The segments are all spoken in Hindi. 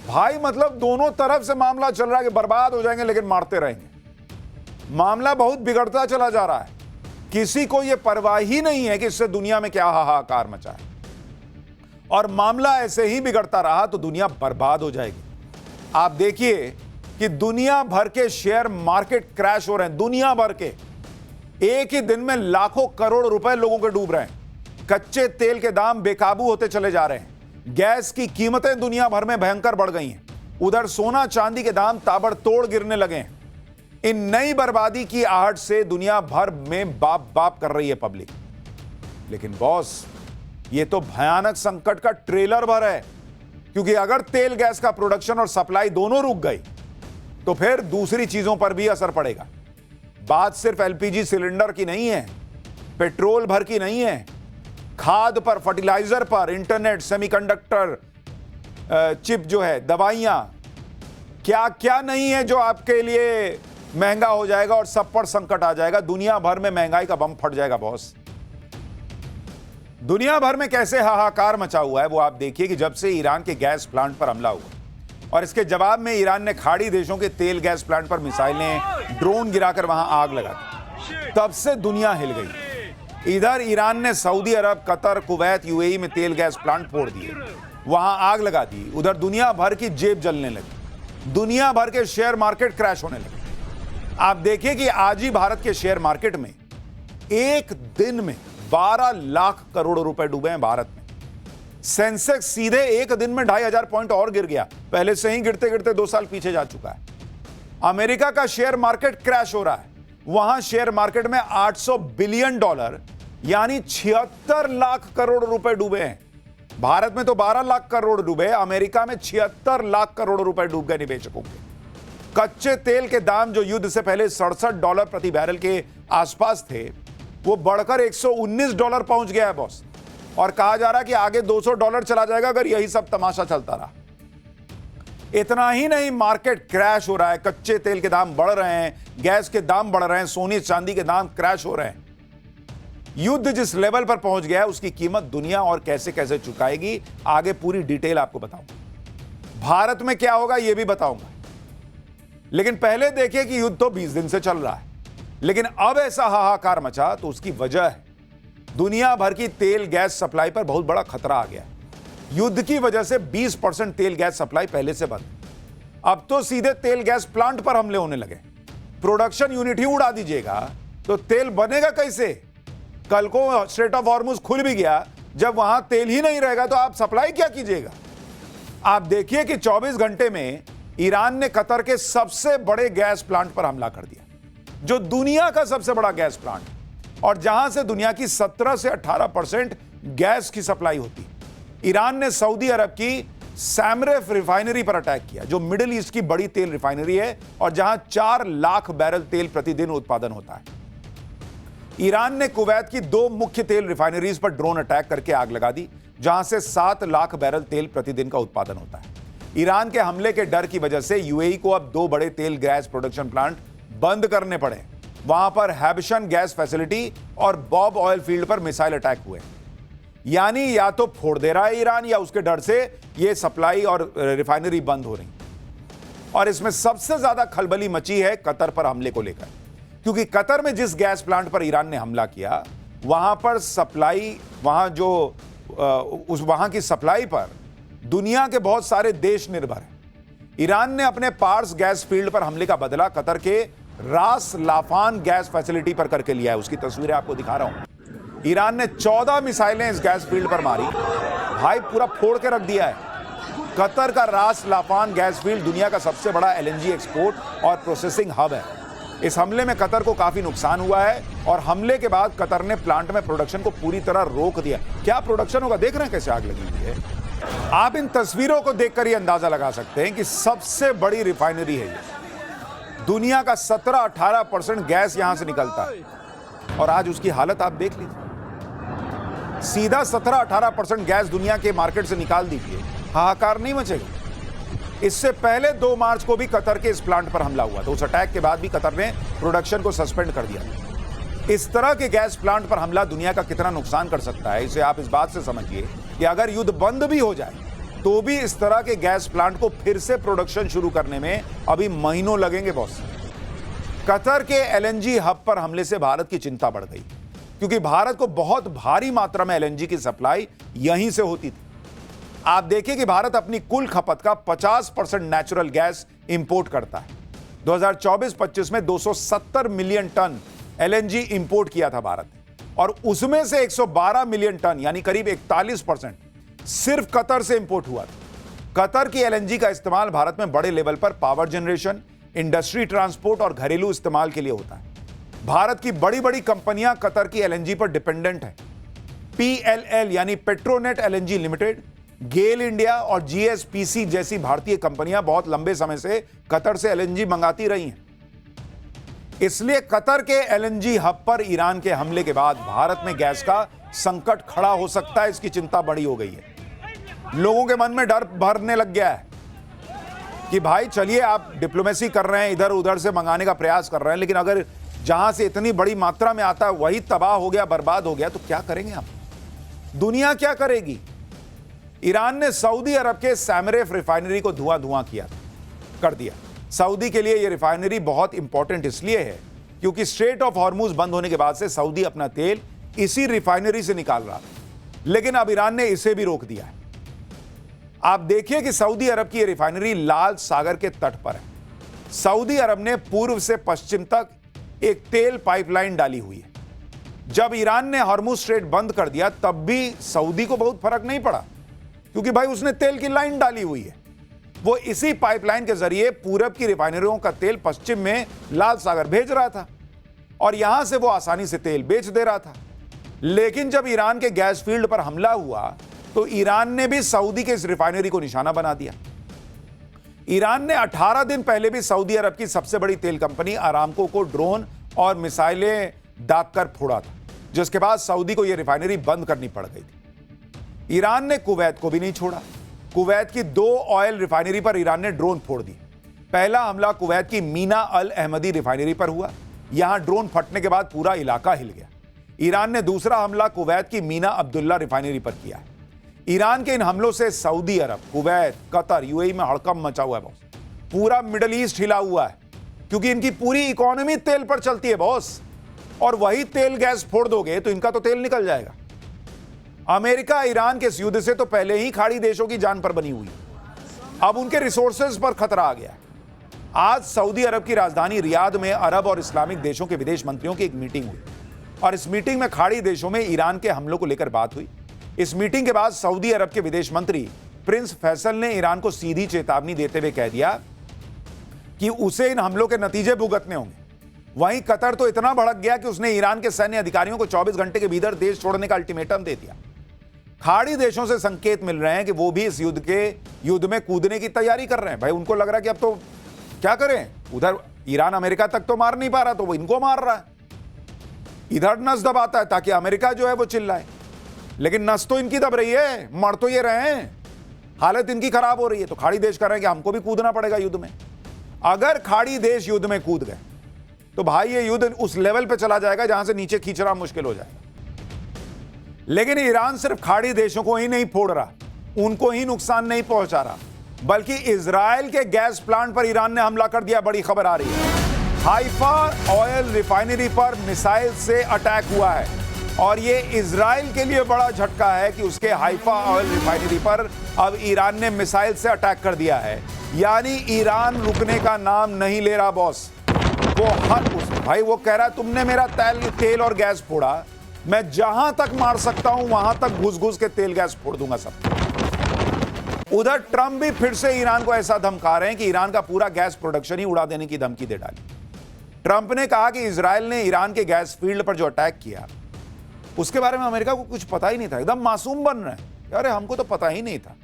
भाई मतलब दोनों तरफ से मामला चल रहा है कि बर्बाद हो जाएंगे लेकिन मारते रहेंगे। मामला बहुत बिगड़ता चला जा रहा है। किसी को यह परवाह ही नहीं है कि इससे दुनिया में क्या हाहाकार मचा है, और मामला ऐसे ही बिगड़ता रहा तो दुनिया बर्बाद हो जाएगी। आप देखिए कि दुनिया भर के शेयर मार्केट क्रैश हो रहे हैं। दुनिया भर के एक ही दिन में लाखों करोड़ रुपए लोगों के डूब रहे हैं। कच्चे तेल के दाम बेकाबू होते चले जा रहे हैं। गैस की कीमतें दुनिया भर में भयंकर बढ़ गई हैं। उधर सोना चांदी के दाम ताबड़तोड़ गिरने लगे हैं। इन नई बर्बादी की आहट से दुनिया भर में बाप बाप कर रही है पब्लिक। लेकिन बॉस, ये तो भयानक संकट का ट्रेलर भर है, क्योंकि अगर तेल गैस का प्रोडक्शन और सप्लाई दोनों रुक गई तो फिर दूसरी चीजों पर भी असर पड़ेगा। बात सिर्फ एलपीजी सिलेंडर की नहीं है, पेट्रोल भर की नहीं है, खाद पर, फर्टिलाइजर पर, इंटरनेट, सेमीकंडक्टर चिप जो है, दवाइयां, क्या क्या नहीं है जो आपके लिए महंगा हो जाएगा और सब पर संकट आ जाएगा। दुनिया भर में महंगाई का बम फट जाएगा बॉस। दुनिया भर में कैसे हाहाकार मचा हुआ है वो आप देखिए कि जब से ईरान के गैस प्लांट पर हमला हुआ और इसके जवाब में ईरान ने खाड़ी देशों के तेल गैस प्लांट पर मिसाइलें, ड्रोन गिराकर वहां आग लगा दी, तब से दुनिया हिल गई। इधर ईरान ने सऊदी अरब, कतर, कुवैत, यूएई में तेल गैस प्लांट फोड़ दिए, वहां आग लगा दी। उधर दुनिया भर की जेब जलने लगी, दुनिया भर के शेयर मार्केट क्रैश होने लगे। आप देखिए कि आज ही भारत के शेयर मार्केट में एक दिन में 12 लाख करोड़ रुपए डूबे हैं। भारत में सेंसेक्स सीधे एक दिन में 2500 पॉइंट और गिर गया, पहले से ही गिरते गिरते 2 साल पीछे जा चुका है। अमेरिका का शेयर मार्केट क्रैश हो रहा है, वहां शेयर मार्केट में $800 बिलियन यानी 76 लाख करोड़ रुपए डूबे हैं। भारत में तो 12 लाख करोड़ डूबे, अमेरिका में 76 लाख करोड़ रुपए डूब गए निवेशकों के। कच्चे तेल के दाम जो युद्ध से पहले $67 प्रति बैरल के आसपास थे, वो बढ़कर $119 पहुंच गया है बॉस, और कहा जा रहा है कि आगे $200 चला जाएगा अगर यही सब तमाशा चलता रहा। इतना ही नहीं, मार्केट क्रैश हो रहा है, कच्चे तेल के दाम बढ़ रहे हैं, गैस के दाम बढ़ रहे हैं, सोने चांदी के दाम क्रैश हो रहे हैं। युद्ध जिस लेवल पर पहुंच गया है उसकी कीमत दुनिया और कैसे कैसे चुकाएगी, आगे पूरी डिटेल आपको बताऊंगा। भारत में क्या होगा यह भी बताऊंगा, लेकिन पहले देखिए कि युद्ध तो 20 दिन से चल रहा है, लेकिन अब ऐसा हाहाकार मचा तो उसकी वजह है दुनिया भर की तेल गैस सप्लाई पर बहुत बड़ा खतरा आ गया। युद्ध की वजह से 20% तेल गैस सप्लाई पहले से बंद, अब तो सीधे तेल गैस प्लांट पर हमले होने लगे। प्रोडक्शन यूनिट ही उड़ा दीजिएगा तो तेल बनेगा कैसे? कल को स्ट्रेट ऑफ हॉर्मुज खुल भी गया, जब वहां तेल ही नहीं रहेगा तो आप सप्लाई क्या कीजिएगा? आप देखिए कि 24 घंटे में ईरान ने कतर के सबसे बड़े गैस प्लांट पर हमला कर दिया, जो दुनिया का सबसे बड़ा गैस प्लांट, और जहां से दुनिया की 17 से 18% गैस की सप्लाई होती। ईरान ने सऊदी अरब की सैमरेफ रिफाइनरी पर अटैक किया, जो मिडिल ईस्ट की बड़ी तेल रिफाइनरी है और जहां 4 लाख बैरल तेल प्रतिदिन उत्पादन होता है। ईरान ने कुवैत की 2 मुख्य तेल रिफाइनरीज पर ड्रोन अटैक करके आग लगा दी, जहां से 7 लाख बैरल तेल प्रतिदिन का उत्पादन होता है। ईरान के हमले के डर की वजह से यूएई को अब 2 बड़े तेल गैस प्रोडक्शन प्लांट बंद करने पड़े। वहां पर हैबशन गैस फैसिलिटी और बॉब ऑयल फील्ड पर मिसाइल अटैक हुए। यानी या तो फोड़ दे रहा है ईरान, या उसके डर से ये सप्लाई और रिफाइनरी बंद हो रही। और इसमें सबसे ज्यादा खलबली मची है कतर पर हमले को लेकर, क्योंकि कतर में जिस गैस प्लांट पर ईरान ने हमला किया, वहां पर सप्लाई, वहां की सप्लाई पर दुनिया के बहुत सारे देश निर्भर हैं। ईरान ने अपने पार्स गैस फील्ड पर हमले का बदला कतर के रास लाफान गैस फैसिलिटी पर करके लिया है। उसकी तस्वीरें आपको दिखा रहा हूं। ईरान ने 14 मिसाइलें इस गैस फील्ड पर मारी, भाई पूरा फोड़ के रख दिया है। कतर का रास लाफान गैस फील्ड दुनिया का सबसे बड़ा एलएनजी एक्सपोर्ट और प्रोसेसिंग हब है। इस हमले में कतर को काफी नुकसान हुआ है, और हमले के बाद कतर ने प्लांट में प्रोडक्शन को पूरी तरह रोक दिया। क्या प्रोडक्शन होगा, देख रहे हैं कैसे आग लगी हुई है। आप इन तस्वीरों को देखकर ये अंदाजा लगा सकते हैं कि सबसे बड़ी रिफाइनरी है ये। दुनिया का 17-18% गैस यहां से निकलता है, और आज उसकी हालत आप देख लीजिए। सीधा 17-18% गैस दुनिया के मार्केट से निकाल दीजिए, हाहाकार नहीं मचेगा। इससे पहले 2 मार्च को भी कतर के इस प्लांट पर हमला हुआ था। उस अटैक के बाद भी कतर ने प्रोडक्शन को सस्पेंड कर दिया। इस तरह के गैस प्लांट पर हमला दुनिया का कितना नुकसान कर सकता है, इसे आप इस बात से समझिए कि अगर युद्ध बंद भी हो जाए तो भी इस तरह के गैस प्लांट को फिर से प्रोडक्शन शुरू करने में अभी महीनों लगेंगे बॉस। कतर के एलएनजी हब पर हमले से भारत की चिंता बढ़ गई, क्योंकि भारत को बहुत भारी मात्रा में एलएनजी की सप्लाई यहीं से होती थी। आप देखिए कि भारत अपनी कुल खपत का 50% नेचुरल गैस इंपोर्ट करता है। 2024-25 में 270 मिलियन टन एलएनजी इंपोर्ट किया था भारत, और उसमें से 112 मिलियन टन यानी करीब 41% सिर्फ कतर से इंपोर्ट हुआ था। कतर की एलएनजी का इस्तेमाल भारत में बड़े लेवल पर पावर जनरेशन, इंडस्ट्री ट्रांसपोर्ट और घरेलू इस्तेमाल के लिए होता है। भारत की बड़ी बड़ी कंपनियां कतर की एलएनजी पर डिपेंडेंट है। PLL यानी पेट्रोनेट एलएनजी लिमिटेड, गेल इंडिया और GSPC जैसी भारतीय कंपनियां बहुत लंबे समय से कतर से एलएनजी मंगाती रही हैं। इसलिए कतर के एलएनजी हब पर ईरान के हमले के बाद भारत में गैस का संकट खड़ा हो सकता है, इसकी चिंता बड़ी हो गई है। लोगों के मन में डर भरने लग गया है कि भाई चलिए आप डिप्लोमेसी कर रहे हैं, इधर उधर से मंगाने का प्रयास कर रहे हैं, लेकिन अगर जहां से इतनी बड़ी मात्रा में आता है वही तबाह हो गया, बर्बाद हो गया, तो क्या करेंगे आप? दुनिया क्या करेगी? ईरान ने सऊदी अरब के सैमरेफ रिफाइनरी को धुआं कर दिया। सऊदी के लिए यह रिफाइनरी बहुत इंपॉर्टेंट इसलिए है क्योंकि स्ट्रेट ऑफ हॉर्मुज बंद होने के बाद से सऊदी अपना तेल इसी रिफाइनरी से निकाल रहा था, लेकिन अब ईरान ने इसे भी रोक दिया है। आप देखिए कि सऊदी अरब की यह रिफाइनरी लाल सागर के तट पर है। सऊदी अरब ने पूर्व से पश्चिम तक एक तेल पाइपलाइन डाली हुई है। जब ईरान ने हॉर्मुज स्ट्रेट बंद कर दिया तब भी सऊदी को बहुत फर्क नहीं पड़ा, क्योंकि भाई उसने तेल की लाइन डाली हुई है। वो इसी पाइपलाइन के जरिए पूरब की रिफाइनरियों का तेल पश्चिम में लाल सागर भेज रहा था और यहां से वो आसानी से तेल बेच दे रहा था। लेकिन जब ईरान के गैस फील्ड पर हमला हुआ तो ईरान ने भी सऊदी के इस रिफाइनरी को निशाना बना दिया। ईरान ने 18 दिन पहले भी सऊदी अरब की सबसे बड़ी तेल कंपनी अरामको को ड्रोन और मिसाइलें दागकर फोड़ा था, जिसके बाद सऊदी को यह रिफाइनरी बंद करनी पड़ गई थी। ईरान ने कुवैत को भी नहीं छोड़ा। कुवैत की 2 ऑयल रिफाइनरी पर ईरान ने ड्रोन फोड़ दिए। पहला हमला कुवैत की मीना अल अहमदी रिफाइनरी पर हुआ। यहां ड्रोन फटने के बाद पूरा इलाका हिल गया। ईरान ने दूसरा हमला कुवैत की मीना अब्दुल्ला रिफाइनरी पर किया है। ईरान के इन हमलों से सऊदी अरब, कुवैत, कतर, UAE में हड़कंप मचा हुआ है बॉस। पूरा मिडल ईस्ट हिला हुआ है, क्योंकि इनकी पूरी इकोनॉमी तेल पर चलती है बॉस। और वही तेल गैस फोड़ दोगे तो इनका तो तेल निकल जाएगा। अमेरिका ईरान के इस युद्ध से तो पहले ही खाड़ी देशों की जान पर बनी हुई, अब उनके रिसोर्सेज पर खतरा आ गया। आज सऊदी अरब की राजधानी रियाद में अरब और इस्लामिक देशों के विदेश मंत्रियों की एक मीटिंग हुई और इस मीटिंग में खाड़ी देशों में ईरान के हमलों को लेकर बात हुई। इस मीटिंग के बाद सऊदी अरब के विदेश मंत्री प्रिंस फैसल ने ईरान को सीधी चेतावनी देते हुए कह दिया कि उसे इन हमलों के नतीजे भुगतने होंगे। वहीं कतर तो इतना भड़क गया कि उसने ईरान के सैन्य अधिकारियों को 24 घंटे के भीतर देश छोड़ने का अल्टीमेटम दे दिया। खाड़ी देशों से संकेत मिल रहे हैं कि वो भी इस युद्ध में कूदने की तैयारी कर रहे हैं। भाई उनको लग रहा है कि अब तो क्या करें, उधर ईरान अमेरिका तक तो मार नहीं पा रहा, तो वो इनको मार रहा है। इधर नस दबाता है ताकि अमेरिका जो है वो चिल्लाए, लेकिन नस तो इनकी दब रही है, मर तो ये रहे हैं, हालत इनकी खराब हो रही है। तो खाड़ी देश कर रहे हैं कि हमको भी कूदना पड़ेगा युद्ध में। अगर खाड़ी देश युद्ध में कूद गए तो भाई ये युद्ध उस लेवल पे चला जाएगा जहां से नीचे खींचना मुश्किल हो जाएगा। लेकिन ईरान सिर्फ खाड़ी देशों को ही नहीं फोड़ रहा, उनको ही नुकसान नहीं पहुंचा रहा, बल्कि इजराइल के गैस प्लांट पर ईरान ने हमला कर दिया। बड़ी खबर आ रही है, हाइफा ऑयल रिफाइनरी पर मिसाइल से अटैक हुआ है और ये इजराइल के लिए बड़ा झटका है कि उसके हाइफा ऑयल रिफाइनरी पर अब ईरान ने मिसाइल से अटैक कर दिया है। यानी ईरान रुकने का नाम नहीं ले रहा बॉस। वो भाई वो कह रहा है तुमने मेरा तेल और गैस फोड़ा, मैं जहां तक मार सकता हूं वहां तक घुस घुस के तेल गैस फोड़ दूंगा सब। उधर ट्रंप भी फिर से ईरान को ऐसा धमका रहे हैं कि ईरान का पूरा गैस प्रोडक्शन ही उड़ा देने की धमकी दे डाली। ट्रंप ने कहा कि इजराइल ने ईरान के गैस फील्ड पर जो अटैक किया उसके बारे में अमेरिका को कुछ पता ही नहीं था। एकदम मासूम बन रहे हैं, अरे हमको तो पता ही नहीं था,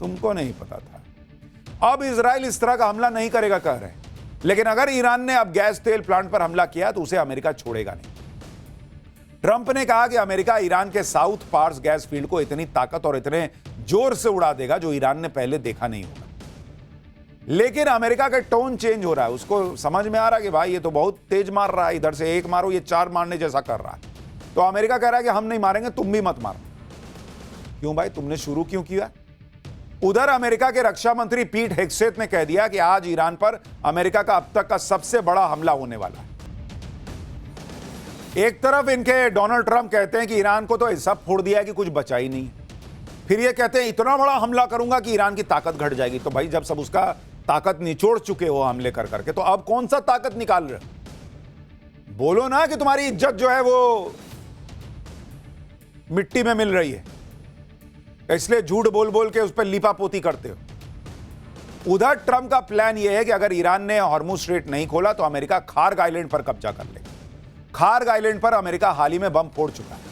तुमको नहीं पता था। अब इजराइल इस तरह का हमला नहीं करेगा कह रहे हैं, लेकिन अगर ईरान ने अब गैस तेल प्लांट पर हमला किया तो उसे अमेरिका छोड़ेगा नहीं। ट्रंप ने कहा कि अमेरिका ईरान के साउथ पार्स गैस फील्ड को इतनी ताकत और इतने जोर से उड़ा देगा जो ईरान ने पहले देखा नहीं होगा। लेकिन अमेरिका का टोन चेंज हो रहा है, उसको समझ में आ रहा है कि भाई ये तो बहुत तेज मार रहा है, इधर से एक मारो ये 4 मारने जैसा कर रहा है। तो अमेरिका कह रहा है कि हम नहीं मारेंगे, तुम भी मत मारो। क्यों भाई, तुमने शुरू क्यों किया? उधर अमेरिका के रक्षा मंत्री पीट हेग्सेथ ने कह दिया कि आज ईरान पर अमेरिका का अब तक का सबसे बड़ा हमला होने वाला है। एक तरफ इनके डोनाल्ड ट्रंप कहते हैं कि ईरान को तो ऐसा फोड़ दिया है कि कुछ बचा ही नहीं, फिर ये कहते हैं इतना बड़ा हमला करूंगा कि ईरान की ताकत घट जाएगी। तो भाई जब सब उसका ताकत निचोड़ चुके हो हमले कर करके, तो अब कौन सा ताकत निकाल रहे हो? बोलो ना कि तुम्हारी इज्जत जो है वो मिट्टी में मिल रही है, इसलिए झूठ बोल बोल के उस पर लिपापोती करते हो। उधर ट्रंप का प्लान यह है कि अगर ईरान ने हॉर्मुज स्ट्रेट नहीं खोला तो अमेरिका खार्ग आइलैंड पर कब्जा कर लेगा। खार्ग आइलैंड पर अमेरिका हाल ही में बम फोड़ चुका है।